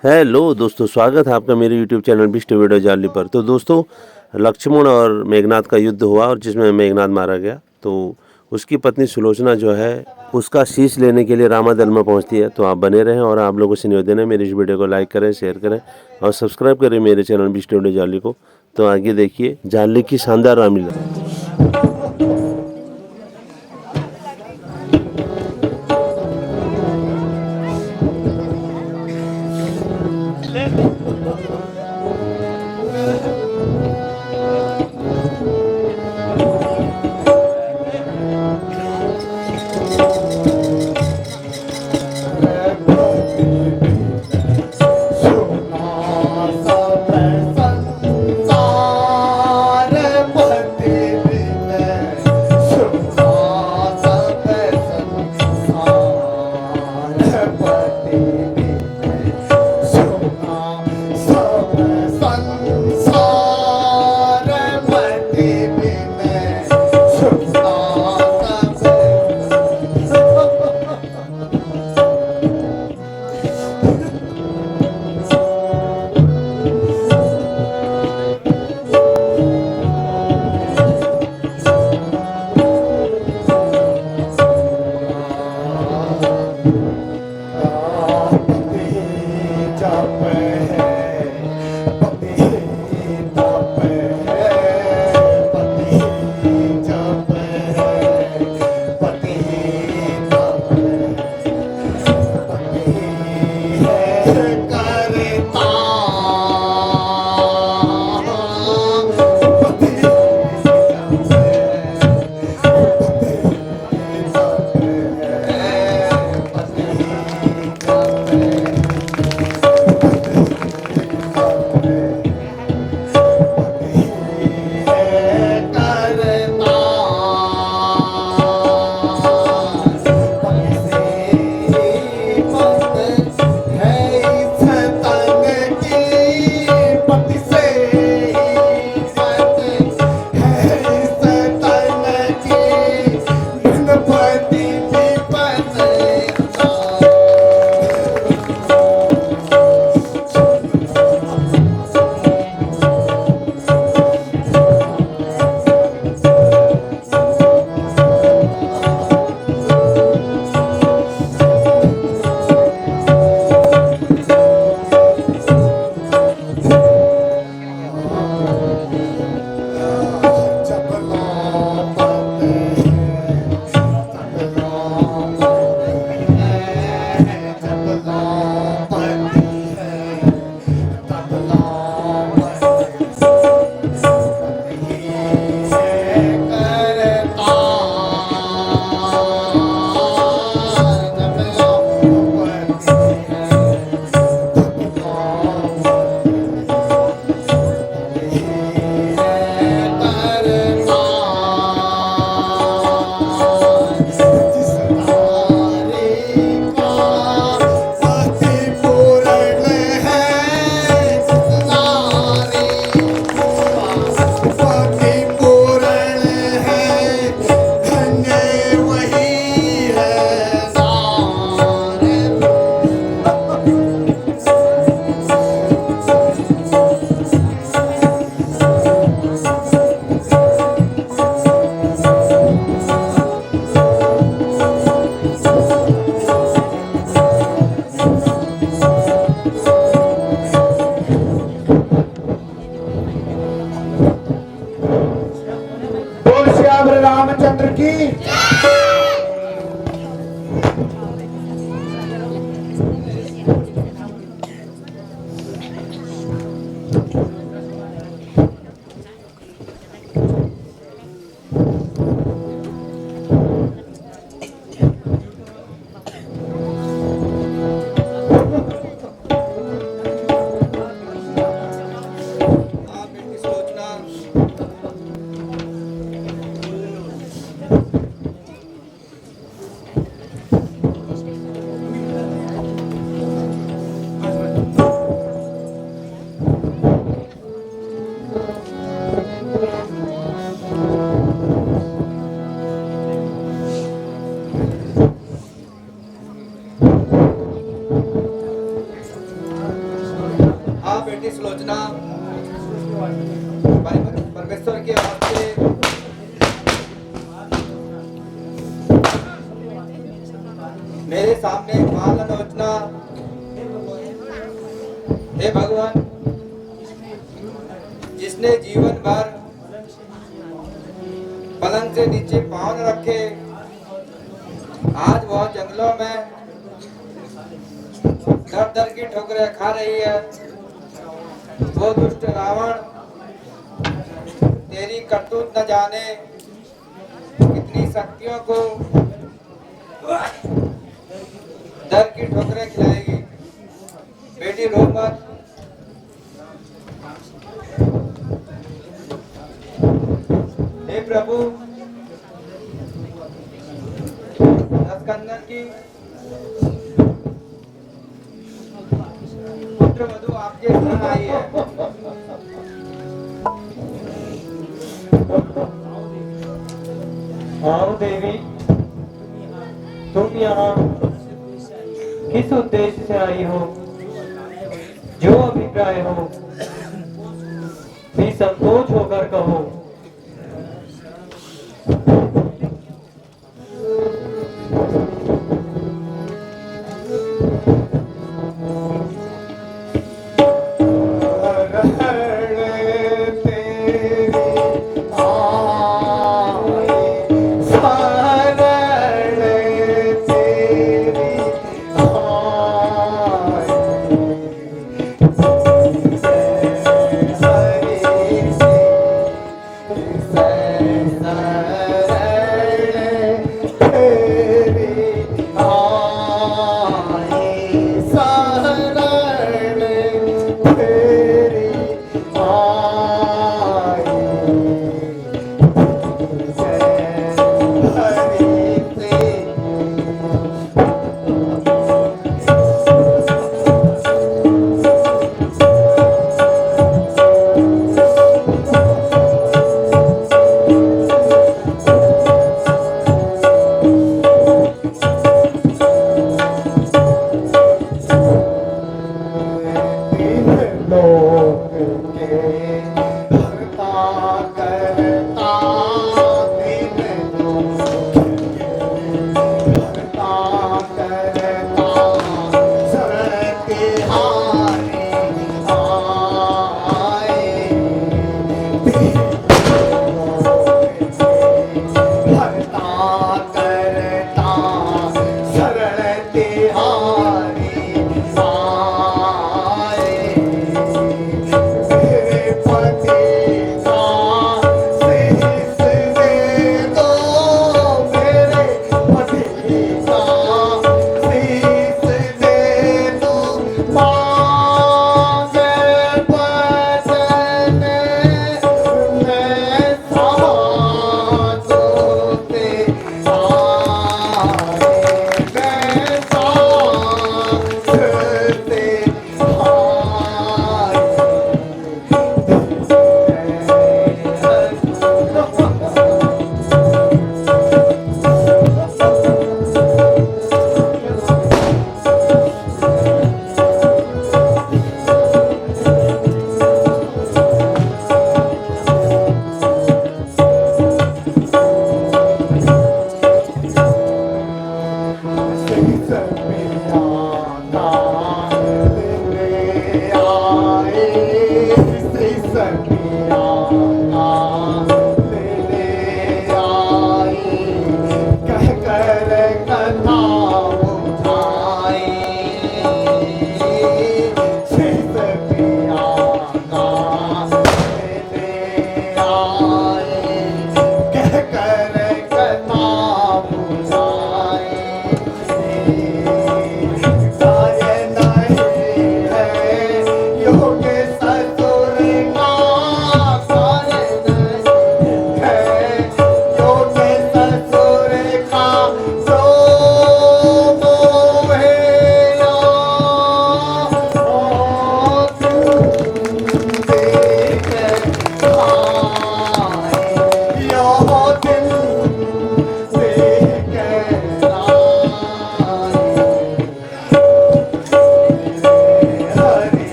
Hello दोस्तों, स्वागत है आपका मेरे यूट्यूब चैनल बिस्ट वीडियो जाली पर। तो दोस्तों, लक्ष्मण और मेघनाथ का युद्ध हुआ और जिसमें मेघनाथ मारा गया। तो उसकी पत्नी सुलोचना जो है उसका शीश लेने के लिए रामादल में पहुंचती है। तो आप बने रहें और आप लोगों से निवेदन है मेरी इस वीडियो को लाइक करें, शेयर करें और सब्सक्राइब करें मेरे चैनल बिस्ट वीडियो जाली को। तो आगे देखिए जाली की शानदार रामलीला। रामचंद्र की बेटी सुलोचना परमेश्वर के वास्ते मेरे सामने माल आलोचना। हे भगवान, जिसने जीवन भर पलंग से नीचे पांव न रखे, आज वह जंगलों में दर दर की ठोकरें खा रही है। वो दुष्ट रावण तेरी करतूत न जाने कितनी शक्तियों को दर की ठोकरें खिलाएगी। बेटी रो मत, हे प्रभु, दशकंदन की पुत्र वधु आपके शरण आई है। आओ देवी, तुम यहाँ किस उद्देश्य से आई हो? जो अभिप्राय हो भी संकोच होकर कहो।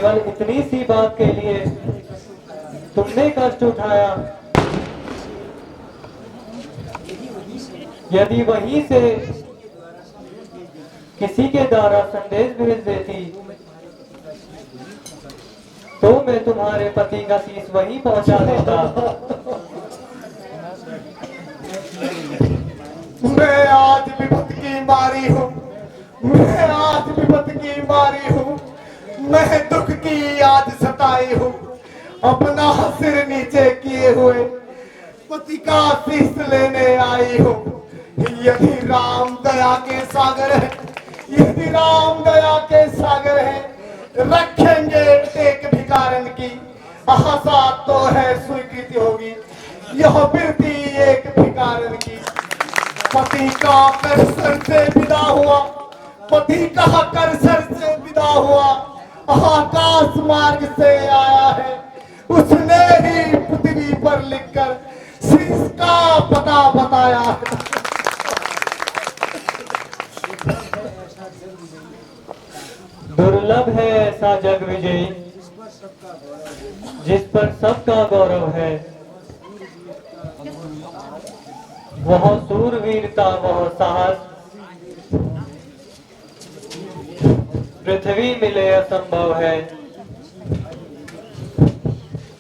केवल इतनी सी बात के लिए तुमने कष्ट उठाया। यदि वहीं से किसी के द्वारा संदेश भेज देती तो मैं तुम्हारे पति का शीश वहीं पहुंचा देता। मैं आज विपत की मारी हूँ, मैं आज विपत की मारी हूँ, मैं दुख की आज सताई हूँ। अपना सिर नीचे किए हुए पति का शीश लेने आई हूँ। यदि राम दया के सागर है, यदि राम दया के सागर है, रखेंगे एक भिखारन की आशा तो है स्वीकृति होगी। यह वृद्धि एक भिखारन की। पति का कर सर से विदा हुआ, पति का कर सर से विदा हुआ, आकाश मार्ग से आया है। उसने ही पृथ्वी पर लिखकर शीश का पता बताया है। दुर्लभ है ऐसा जग विजयी जिस पर सबका गौरव है। वह सूरवीरता, वह साहस पृथ्वी मिले असंभव है।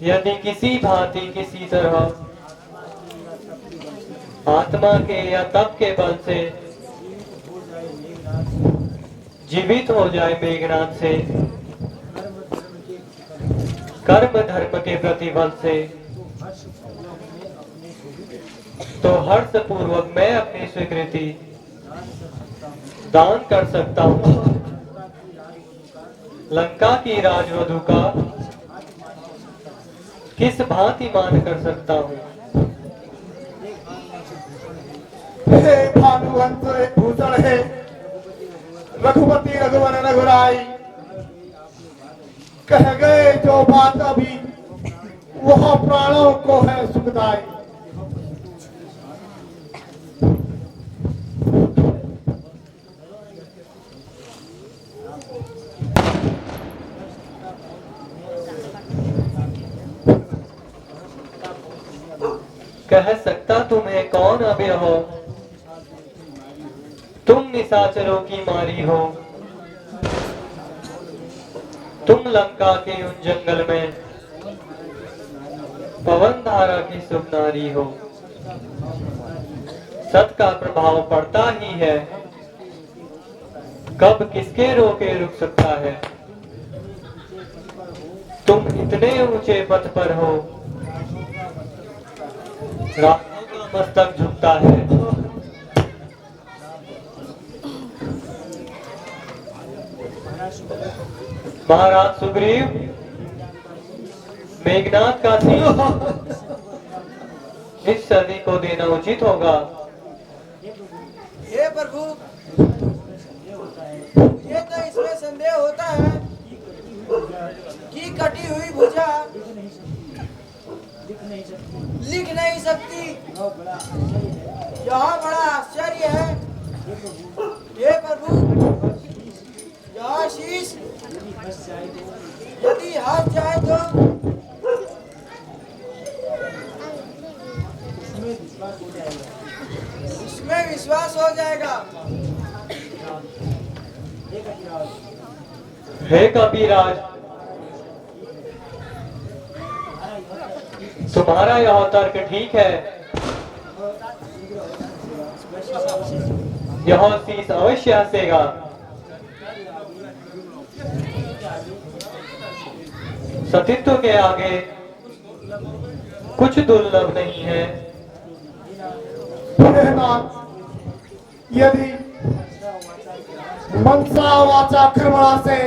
यदि किसी भांति किसी तरह आत्मा के या तप के बल से जीवित हो जाए मेघनाद से, कर्म धर्म के प्रतिबल से, तो हर्ष पूर्वक मैं अपनी स्वीकृति दान कर सकता हूँ। लंका की राजवधु का किस भांति मान कर सकता हूँ। हे भानुवंत भूषण है, रघुपति रघुवर रघुराई, कह गए जो बात अभी वह प्राणों को है सुखदाई। कह सकता तुम्हें कौन अभय हो, तुम निशाचरों की मारी हो। तुम लंका के उन जंगल में पवन धारा की शुभ नारी हो। सत का प्रभाव पड़ता ही है, कब किसके रोके रुक सकता है। तुम इतने ऊंचे पथ पर हो, राहों का मस्तक झुकता है। महाराज सुग्रीव, मेघनाद का शीश इस सदी को देना उचित होगा। हे प्रभु, ये तो इसमें संदेह होता है कि कटी हुई भुजा लिख नहीं सकती। यह बड़ा आश्चर्य है। हे प्रभु, यह शीश यदि हट जाए तो इसमें विश्वास हो जाएगा। हे कपिराज, तुम्हारा यह तर्क ठीक है। यह शीश अवश्य हंसेगा। सतीत्व के आगे कुछ दुर्लभ नहीं है। यदि मनसा वाचा कर्मणा से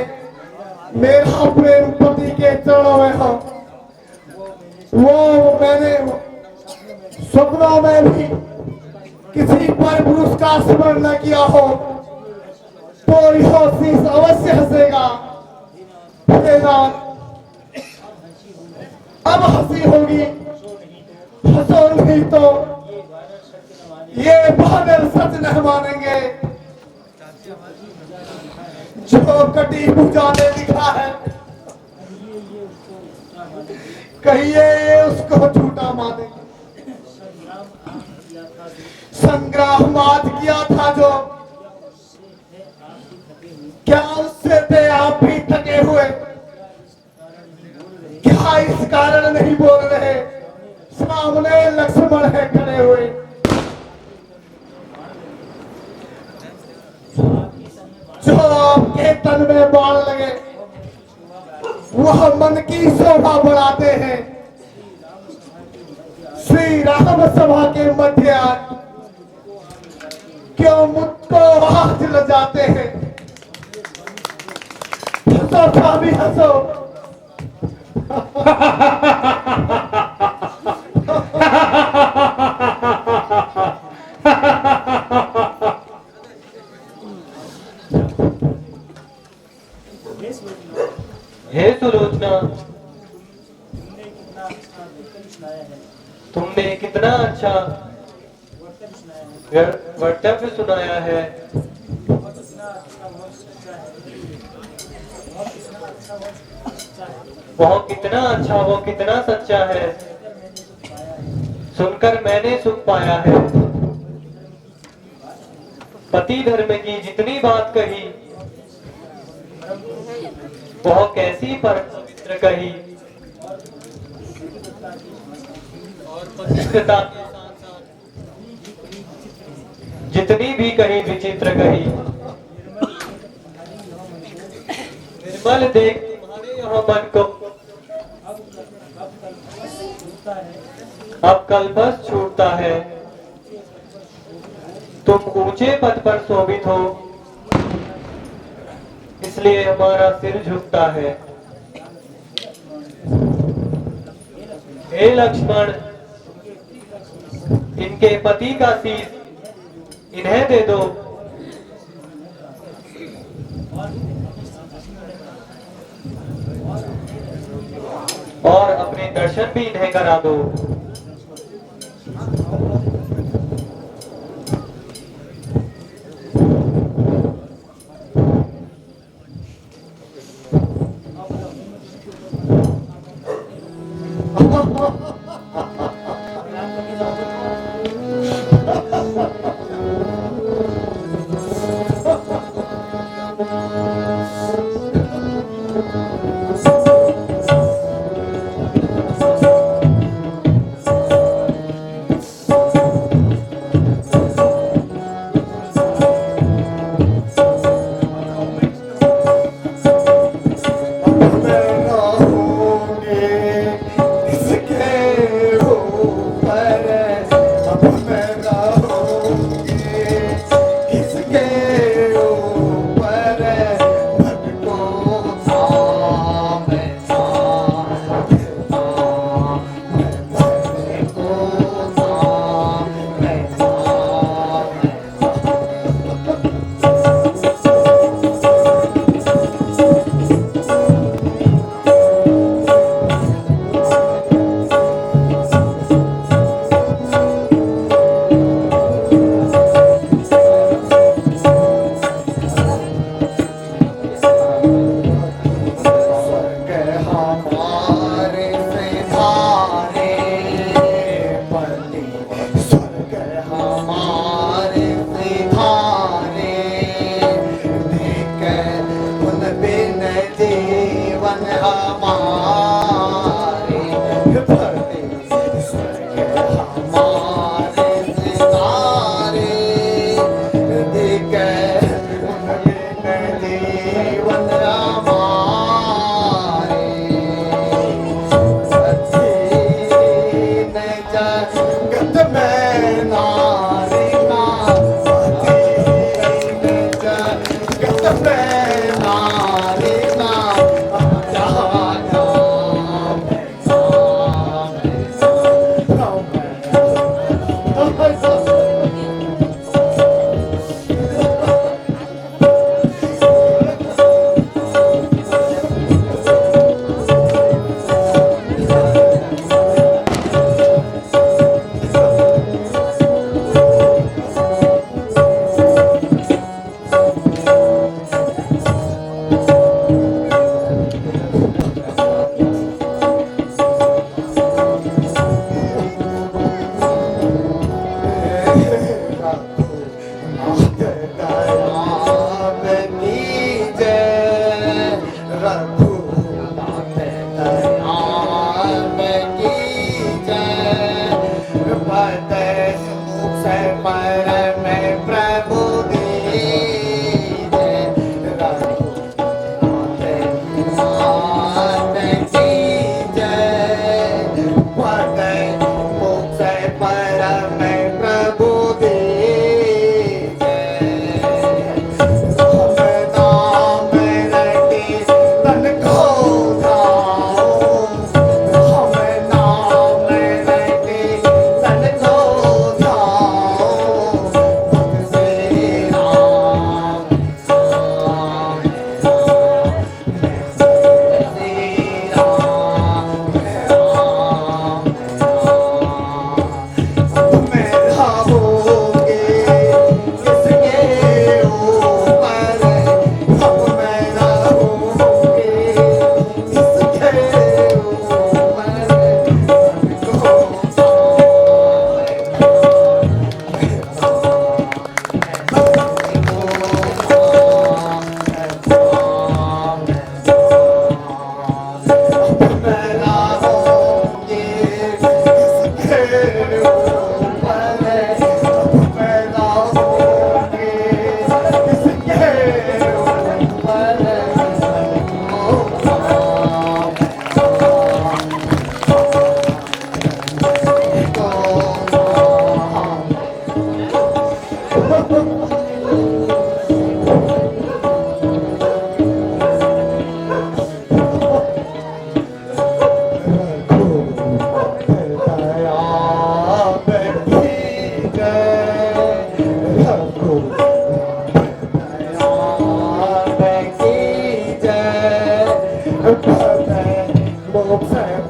मेरा प्रेम पति के चरणों में हो, वो मैंने स्वप्नों में भी किसी पर पुरुष का स्मरण न किया हो तो यह शीश अवश्य हंसेगा। अब हंसी होगी, हंसो नहीं तो ये बादल सच नहीं मानेंगे। जो कटी भुजा ने लिखा है कहिए उसको झूठा माने। संग्रामात किया था जो, क्या उससे थे आप भी थके हुए? क्या इस कारण नहीं बोल रहे? सामने लक्ष्मण है खड़े हुए। जो आपके तन में बाण लगे वह मन की शोभा बढ़ाते हैं। श्री राम सभा के मध्य आज क्यों मुझको हाथ लजाते हैं? हंसो भी हंसो। हे सुलोचना, तुमने कितना अच्छा वक्तव्य सुनाया है। वो कितना अच्छा, वो कितना सच्चा है, सुनकर मैंने सुख पाया है। पति धर्म की जितनी बात कही वह कैसी पवित्र कही, और पवित्रता के साथ साथ जितनी भी कही विचित्र कही। निर्मल देख तुम्हारे यह मन को अब कल्पस छूटता है। तुम ऊंचे पद पर शोभित हो, इसलिए हमारा सिर झुकता है। हे लक्ष्मण, इनके पति का शीश इन्हें दे दो। और अपने दर्शन भी इन्हें करा दो।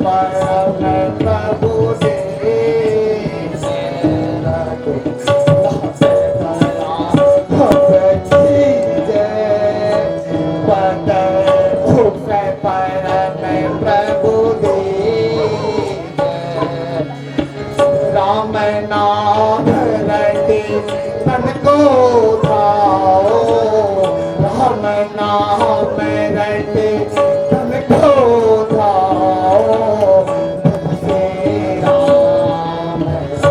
पाया मैं प्रभु दीन राम नाम रटे तन को उठाओ राम नाम रटे तन को उठाओ से राम राम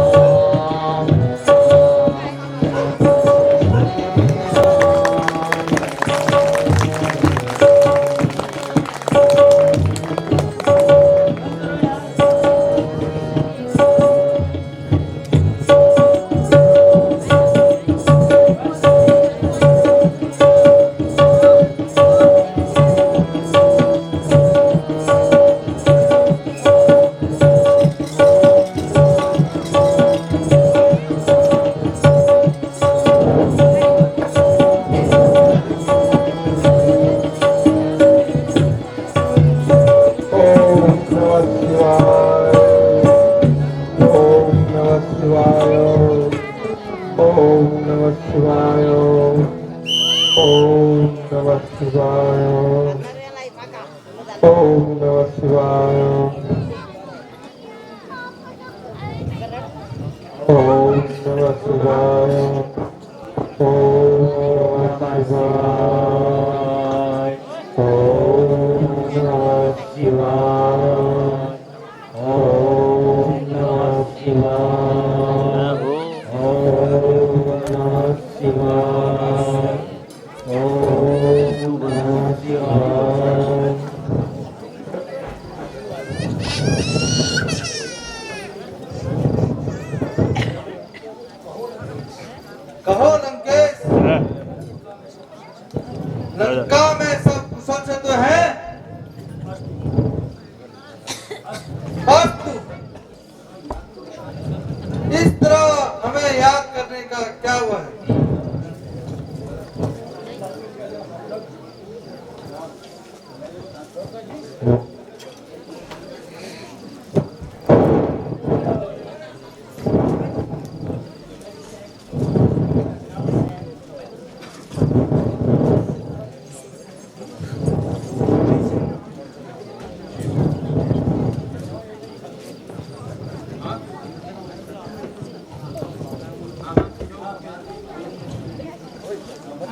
कहो लंकेश, लंका में सब कुशल से तो है, परंतु इस तरह हमें याद करने का क्या हुआ है?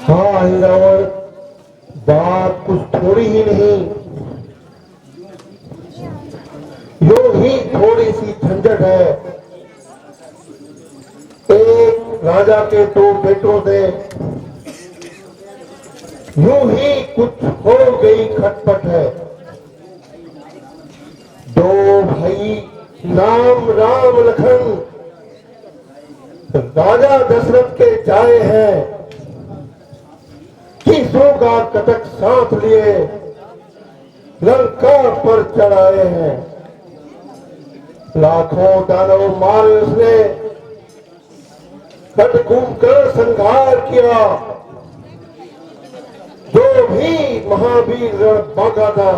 हाँ रावण, बात कुछ थोड़ी ही नहीं, यो ही थोड़ी सी झंझट है। एक राजा के दो बेटों से यूं ही कुछ हो गई खटपट है। दो भाई राम राम लखन राजा दशरथ के जाए हैं, किसों का कटक साथ लिए लंका पर चढ़ाए हैं। लाखों दानव मारे उसने, कट घूम कर संहार किया। जो भी महावीर रण भागा था,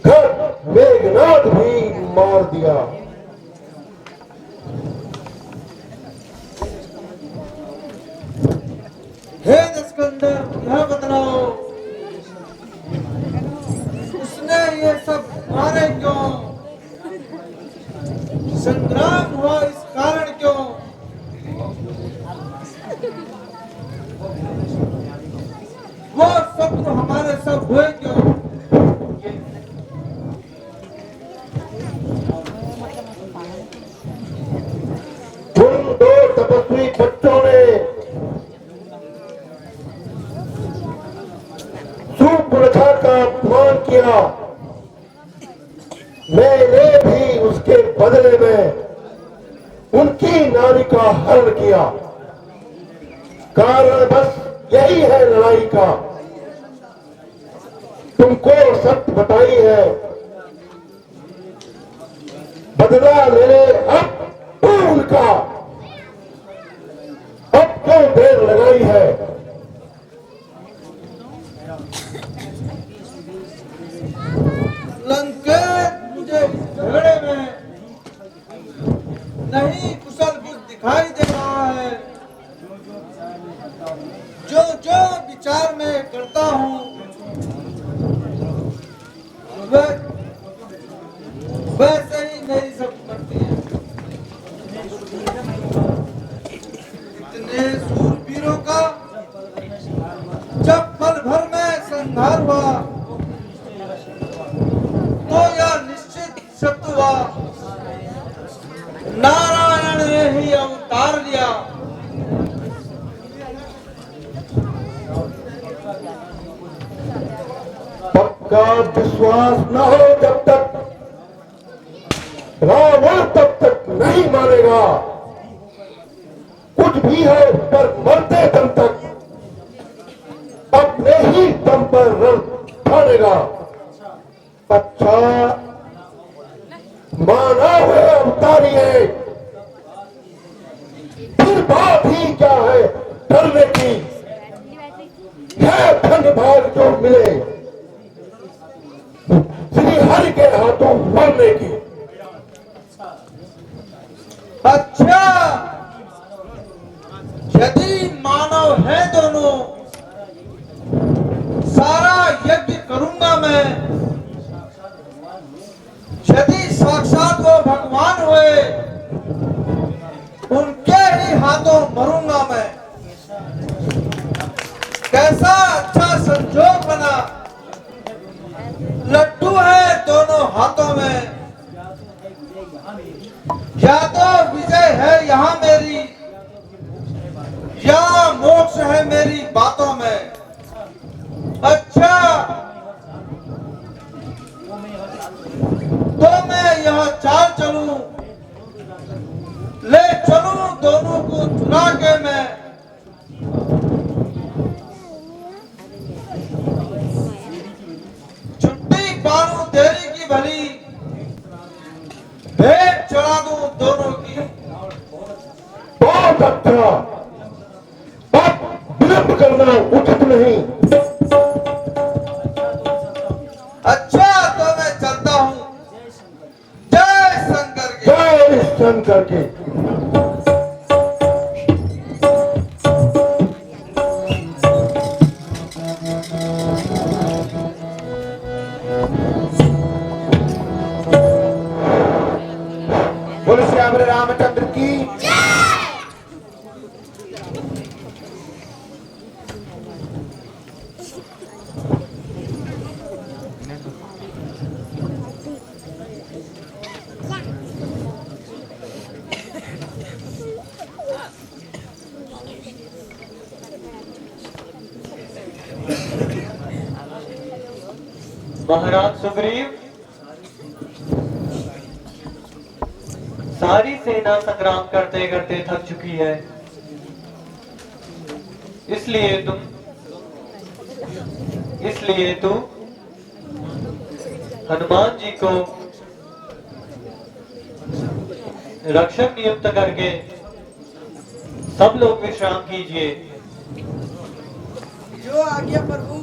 घर मेघनाथ भी मार दिया। हे दशकंदर, यह बतलाओ, उसने ये सब मारे क्यों? संग्राम हुआ इस कारण क्यों? वो सब तो हमारे सब हुए क्यों? उन दो तपस्वी बच्चों ने सुप्रथा का अपमान किया। मैंने भी उसके बदले में उनकी नारी का हरण किया। कारण बस यही है लड़ाई का। तुमको सत्य बताई है, बदला ले ले अब उनका। अब क्यों देर लगाई है? लंके वैसे ही मेरी सब करती है। इतने सूरवीरों का जब पल भर में संहार हुआ तो यह निश्चित सत्य हुआ, नारायण ने ही अवतार लिया। पक्का विश्वास न हो जब तक रावण तब तक नहीं मानेगा। कुछ भी है पर मरते दम तक अपने ही दम पर रण ठानेगा। अच्छा माना हुए अवतारी है, फिर बात ही क्या है डरने की। है धन भाग जो मिले श्री हरि के हाथों मरने की। अच्छा यदि मानव है दोनों, सारा यज्ञ करूंगा मैं। यदि साक्षात वो भगवान हुए, उनके ही हाथों मरूंगा मैं। कैसा अच्छा संजोग बना, लड्डू है दोनों हाथों में। या तो विजय है यहाँ मेरी, या मोक्ष है मेरी बातों में। अच्छा तो मैं यह चाल चलूं, ले चलूं दोनों को चुरा के मैं। छुट्टी पालूं तेरी की भली, भेंट चढ़ा दूं दोनों की। बहुत अच्छा, अब विलंब करना उचित नहीं। अच्छा तो मैं चलता हूँ। जय शंकर की। जय शंकर की। बोलो श्याम रामचंद्र की। महाराज सुग्रीव, सारी सेना संग्राम करते करते थक चुकी है, इसलिए तू हनुमान जी को रक्षक नियुक्त करके सब लोग विश्राम कीजिए। जो आज्ञा प्रभु।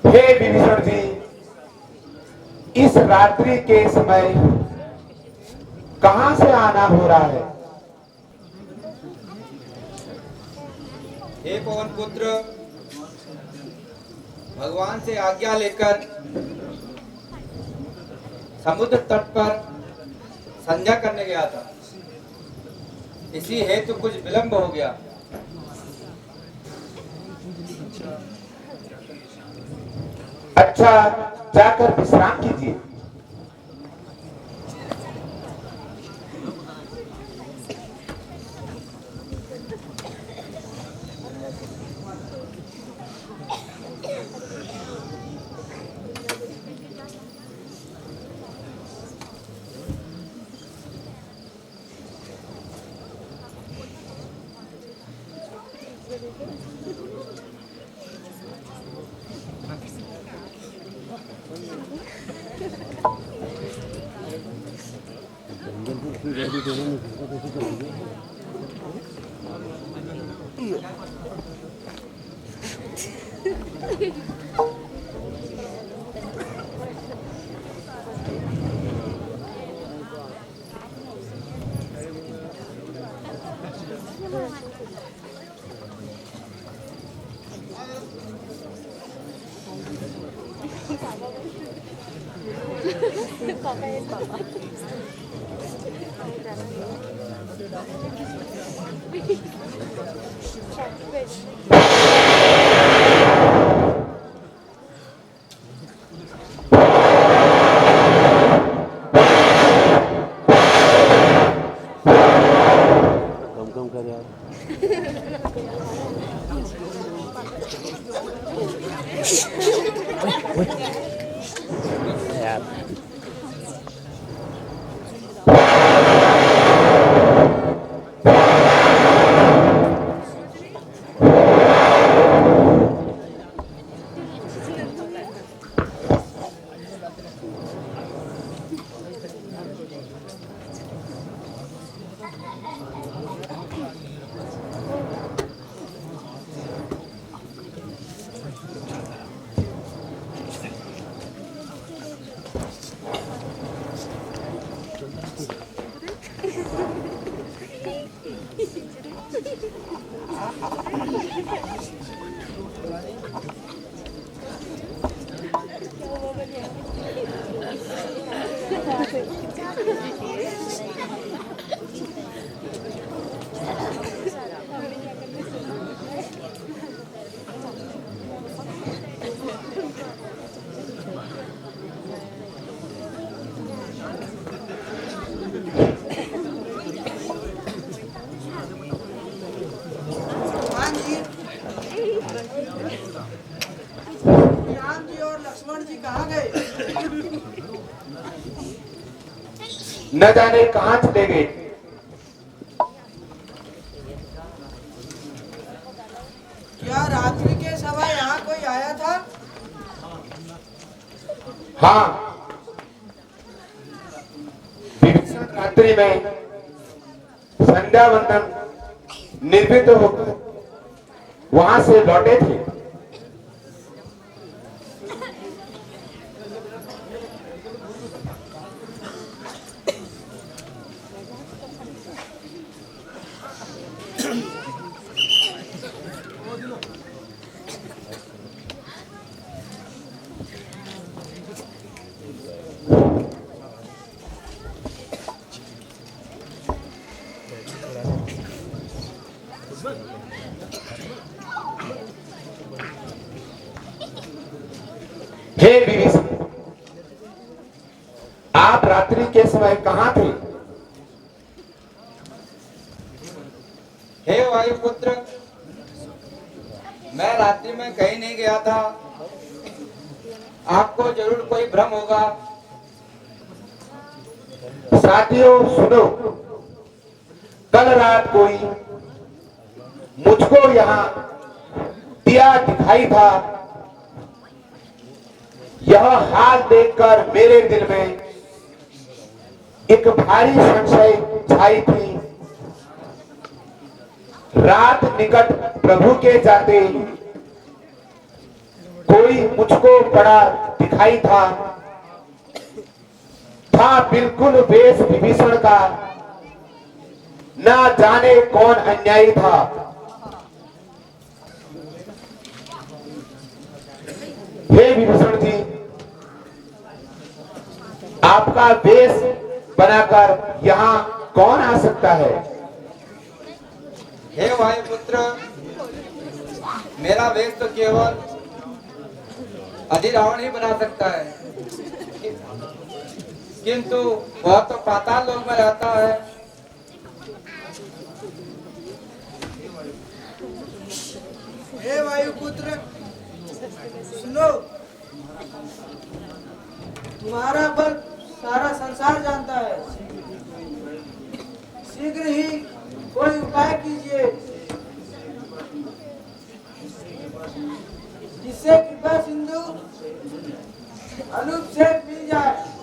हे विभीषण जी, इस रात्रि के समय कहां से आना हो रहा है? हे पवन पुत्र, भगवान से आज्ञा लेकर समुद्र तट पर संध्या करने गया था। इसी हेतु कुछ विलंब हो गया। अच्छा, जाकर विश्राम कीजिए। कम कम कर यार। हनुमान जी, राम जी और लक्ष्मण जी कहाँ गए? न जाने कहां चले गए। क्या रात्रि के समय यहाँ कोई आया था? हाँ, विभीषण रात्रि में संध्या वंदन निर्विघ्न होकर वहां से लौटे थे। हे विभीषण, आप रात्रि के समय कहां थे? हे वायुपुत्र, मैं रात्रि में कहीं नहीं गया था। आपको जरूर कोई भ्रम होगा। साथियों सुनो, कल रात कोई मुझको यहाँ दिया दिखाई था। यह हाल देखकर मेरे दिल में एक भारी संशय छाई थी। रात निकट प्रभु के जाते कोई मुझको बड़ा दिखाई था बिल्कुल वेश विभीषण का, ना जाने कौन अन्यायी था। हे विभीषण जी, आपका वेश बनाकर यहाँ कौन आ सकता है? हे वायुपुत्र, मेरा वेश तो केवल अधिरावण ही बना सकता है, किंतु वह तो पाताल लोक में रहता है। हे वायुपुत्र, सुनो, तुम्हारा बल सारा संसार जानता है। शीघ्र ही कोई उपाय कीजिए जिससे कृपा सिंधु अनूप से मिल जाए।